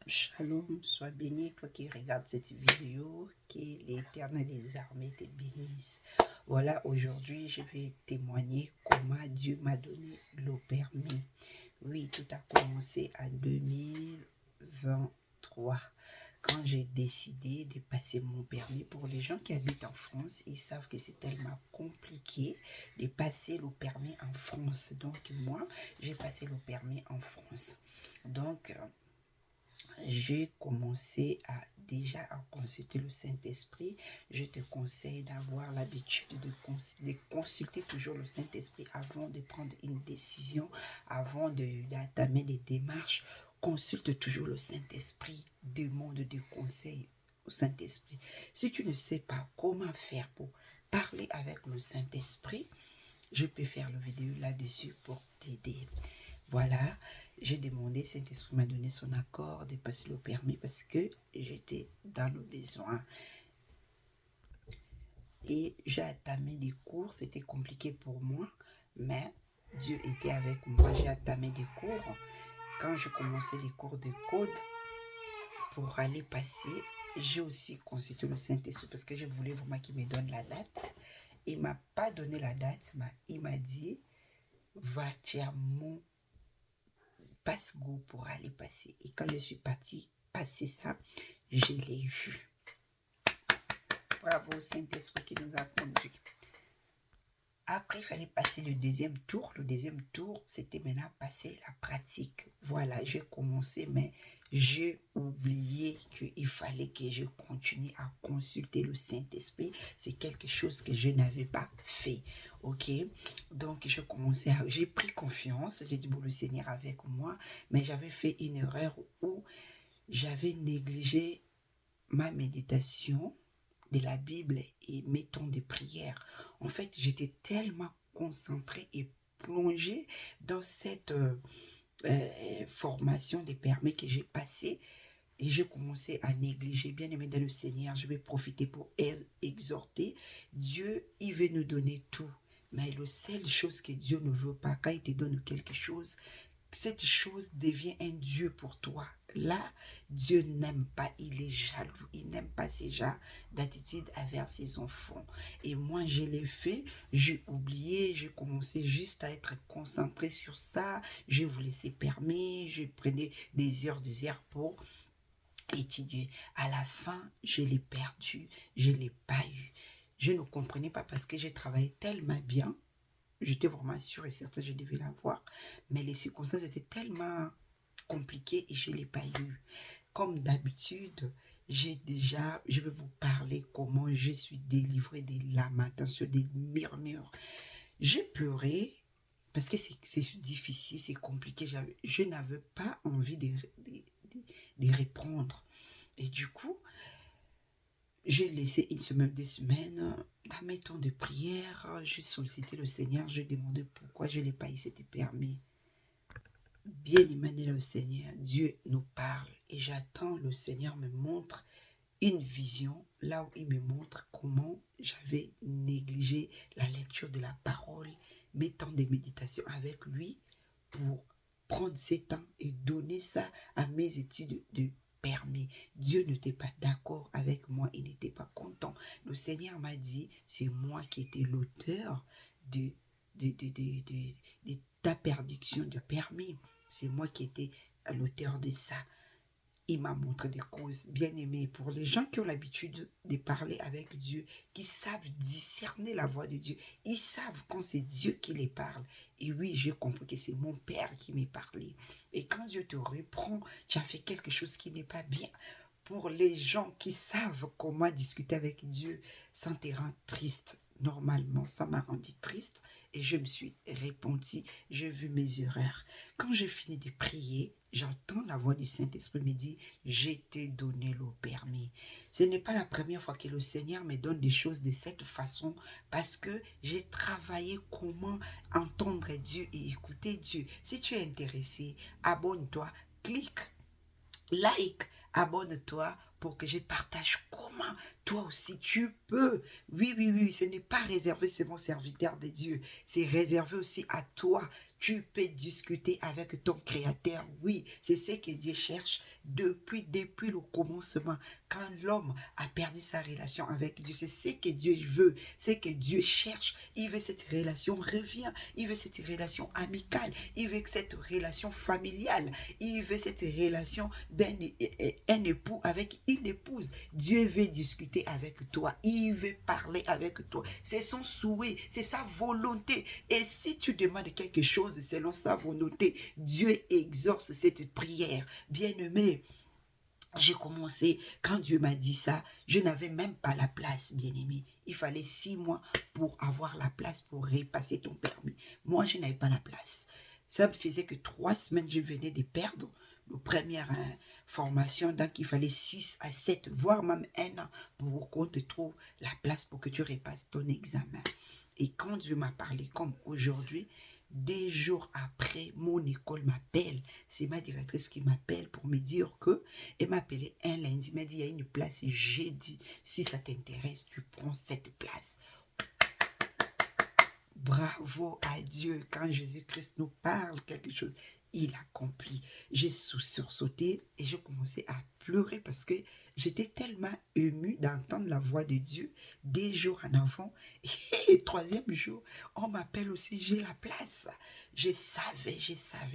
Shalom, sois béni, toi qui regardes cette vidéo, que l'Éternel des armées te bénisse. Voilà, aujourd'hui, je vais témoigner comment Dieu m'a donné le permis. Oui, tout a commencé en 2023, quand j'ai décidé de passer mon permis. Pour les gens qui habitent en France, ils savent que c'est tellement compliqué de passer le permis en France. Donc, moi, j'ai passé le permis en France. Donc, j'ai commencé à consulter le Saint-Esprit. Je te conseille d'avoir l'habitude de consulter toujours le Saint-Esprit avant de prendre une décision, avant d'entamer des démarches. Consulte toujours le Saint-Esprit, demande des conseils au Saint-Esprit. Si tu ne sais pas comment faire pour parler avec le Saint-Esprit, je peux faire la vidéo là-dessus pour t'aider. Voilà, j'ai demandé, Saint-Esprit m'a donné son accord de passer le permis parce que j'étais dans le besoin. Et j'ai entamé des cours, c'était compliqué pour moi, mais Dieu était avec moi. J'ai entamé des cours. Quand je commençais les cours de code pour aller passer, j'ai aussi consulté le Saint-Esprit parce que je voulais vraiment qu'il me donne la date. Il ne m'a pas donné la date, mais il m'a dit, va, tu as mon passe-go pour aller passer. Et quand je suis partie passer ça, je l'ai eu. Bravo Saint-Esprit qui nous a conduits. Après, il fallait passer le deuxième tour. Le deuxième tour, c'était maintenant passer la pratique. Voilà, j'ai commencé, mais j'ai oublié qu'il fallait que je continue à consulter le Saint-Esprit. C'est quelque chose que je n'avais pas fait. Ok? Donc, j'ai pris confiance. J'ai dit, bon, le Seigneur avec moi. Mais j'avais fait une erreur où j'avais négligé ma méditation de la Bible et mes temps de prière. En fait, j'étais tellement concentrée et plongée dans cette formation des permis que j'ai passée et j'ai commencé à négliger. Bien aimé dans le Seigneur, je vais profiter pour exhorter. Dieu, il veut nous donner tout. Mais la seule chose que Dieu ne veut pas, quand il te donne quelque chose, cette chose devient un Dieu pour toi. Là, Dieu n'aime pas, il est jaloux, il n'aime pas ces genres d'attitude envers ses enfants. Et moi, je l'ai fait, j'ai oublié, j'ai commencé juste à être concentré sur ça, je vous laissais permis, je prenais des heures pour étudier. À la fin, je l'ai perdu, je ne l'ai pas eu. Je ne comprenais pas parce que j'ai travaillé tellement bien. J'étais vraiment sûre et certaine que je devais l'avoir. Mais les circonstances étaient tellement compliquées et je ne l'ai pas eu. Comme d'habitude, je vais vous parler comment je suis délivrée des lamentations, des murmures. J'ai pleuré parce que c'est difficile, c'est compliqué. Je n'avais pas envie de répondre. Et du coup, j'ai laissé une semaine, 2 semaines, dans mes temps de prière, j'ai sollicité le Seigneur, j'ai demandé pourquoi je n'ai pas eu cet permis. Bien aimé le Seigneur, Dieu nous parle et j'attends le Seigneur me montre une vision, là où il me montre comment j'avais négligé la lecture de la parole, mes temps de méditation avec lui pour prendre ces temps et donner ça à mes études de permis. Dieu n'était pas d'accord avec moi, il n'était pas content. Le Seigneur m'a dit, c'est moi qui étais l'auteur de ta perdition de permis. C'est moi qui étais l'auteur de ça. Il m'a montré des causes bien aimées pour les gens qui ont l'habitude de parler avec Dieu, qui savent discerner la voix de Dieu. Ils savent quand c'est Dieu qui les parle. Et oui, j'ai compris que c'est mon Père qui m'est parlé. Et quand Dieu te reprend, tu as fait quelque chose qui n'est pas bien. Pour les gens qui savent comment discuter avec Dieu sans te rendre triste, normalement, ça m'a rendu triste et je me suis repentie, j'ai vu mes erreurs. Quand j'ai fini de prier, j'entends la voix du Saint-Esprit me dire, je t'ai donné le permis. Ce n'est pas la première fois que le Seigneur me donne des choses de cette façon parce que j'ai travaillé comment entendre Dieu et écouter Dieu. Si tu es intéressé, abonne-toi, clique, like, abonne-toi pour que je partage comment toi aussi tu peux. Oui, oui, oui, ce n'est pas réservé seulement aux serviteurs de Dieu. C'est réservé aussi à toi. Tu peux discuter avec ton Créateur. Oui, c'est ce que Dieu cherche depuis le commencement. Quand l'homme a perdu sa relation avec Dieu, c'est ce que Dieu veut, c'est que Dieu cherche. Il veut cette relation revient, il veut cette relation amicale, il veut cette relation familiale, il veut cette relation d'un époux avec une épouse. Dieu veut discuter avec toi, il veut parler avec toi. C'est son souhait, c'est sa volonté. Et si tu demandes quelque chose selon sa volonté, Dieu exauce cette prière. Bien-aimé, j'ai commencé, quand Dieu m'a dit ça, je n'avais même pas la place, bien-aimé. Il fallait 6 mois pour avoir la place pour repasser ton permis. Moi, je n'avais pas la place. Ça me faisait que 3 semaines, je venais de perdre la première formation. Donc, il fallait 6 à 7, voire même 1 an pour qu'on te trouve la place pour que tu repasses ton examen. Et quand Dieu m'a parlé comme aujourd'hui, des jours après, mon école m'appelle. C'est ma directrice qui m'appelle pour me dire que, elle m'a appelé un lundi, elle m'a dit, il y a une place et j'ai dit, si ça t'intéresse, tu prends cette place. Bravo à Dieu, quand Jésus-Christ nous parle quelque chose, il accomplit. J'ai sursauté et j'ai commencé à pleurer parce que j'étais tellement émue d'entendre la voix de Dieu des jours en avant. Et 3e jour, on m'appelle aussi, j'ai la place. Je savais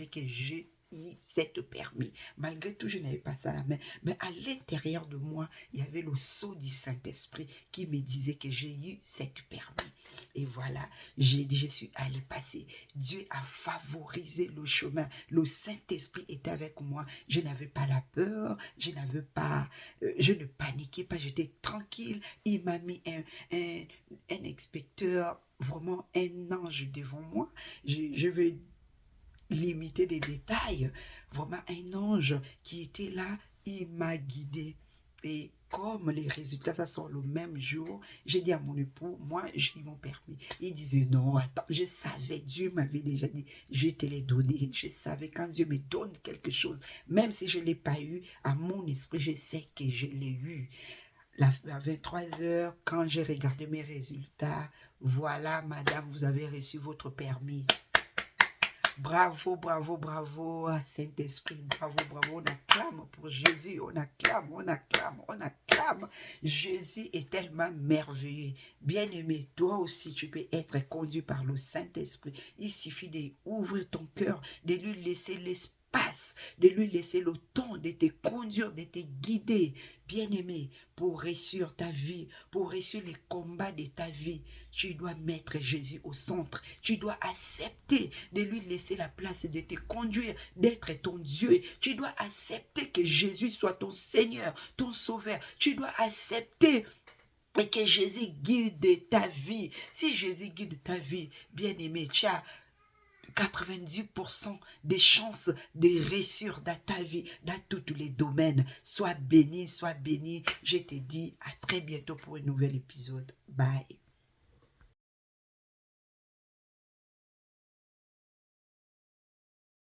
que j'ai eu cette permis. Malgré tout, je n'avais pas ça à la main. Mais à l'intérieur de moi, il y avait le sceau du Saint-Esprit qui me disait que j'ai eu cette permis. Et voilà, je suis allé passer. Dieu a favorisé le chemin. Le Saint-Esprit était avec moi. Je n'avais pas la peur. Je ne paniquais pas. J'étais tranquille. Il m'a mis un inspecteur, vraiment un ange devant moi. Je veux limiter des détails. Vraiment un ange qui était là. Il m'a guidé. Et comme les résultats, ça sort le même jour, j'ai dit à mon époux, moi, j'ai mon permis. Il disait, non, attends, je savais, Dieu m'avait déjà dit, je te l'ai donné. Je savais quand Dieu me donne quelque chose, même si je ne l'ai pas eu, à mon esprit, je sais que je l'ai eu. À 23 heures, quand j'ai regardé mes résultats, voilà, madame, vous avez reçu votre permis. Bravo, bravo, bravo, Saint-Esprit, bravo, bravo, on acclame pour Jésus, on acclame, on acclame, on acclame. Jésus est tellement merveilleux. Bien-aimé, toi aussi, tu peux être conduit par le Saint-Esprit. Il suffit d'ouvrir ton cœur, de lui laisser l'espace, de lui laisser le temps de te conduire, de te guider. Bien-aimé, pour réussir ta vie, pour réussir les combats de ta vie, tu dois mettre Jésus au centre. Tu dois accepter de lui laisser la place, de te conduire, d'être ton Dieu. Tu dois accepter que Jésus soit ton Seigneur, ton Sauveur. Tu dois accepter et que Jésus guide ta vie. Si Jésus guide ta vie, bien-aimé, tu as 90% des chances de réussir dans ta vie, dans tous les domaines. Sois béni, sois béni. Je te dis à très bientôt pour un nouvel épisode. Bye.